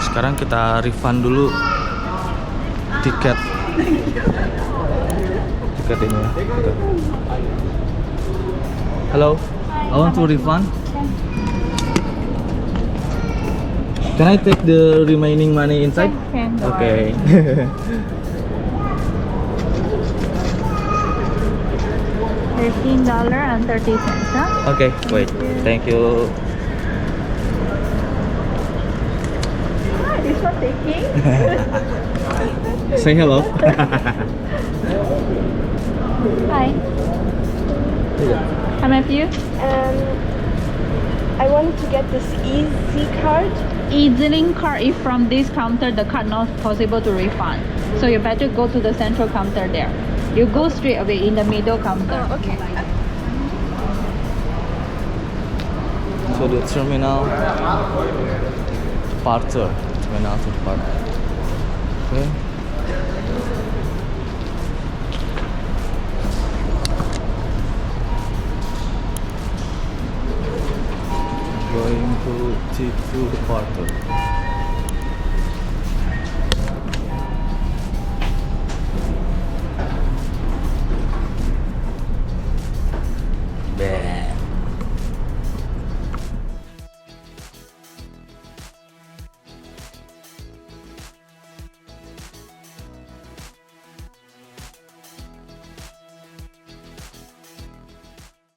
sekarang kita refund dulu tiket ini ya. Hello, I want to refund. Can I take the remaining money inside? Can. Okay. $15.30, huh? Okay, wait. Thank you. Hi, this one taking. Say hello. Hi. Can I help you? I wanted to get this easy card. EasyLink card, if from this counter the card not possible to refund, so you better go to the central counter there. You go straight away in the middle counter. Oh, okay. So the terminal departure. Terminal to departure. Okay. Going to T2 departure.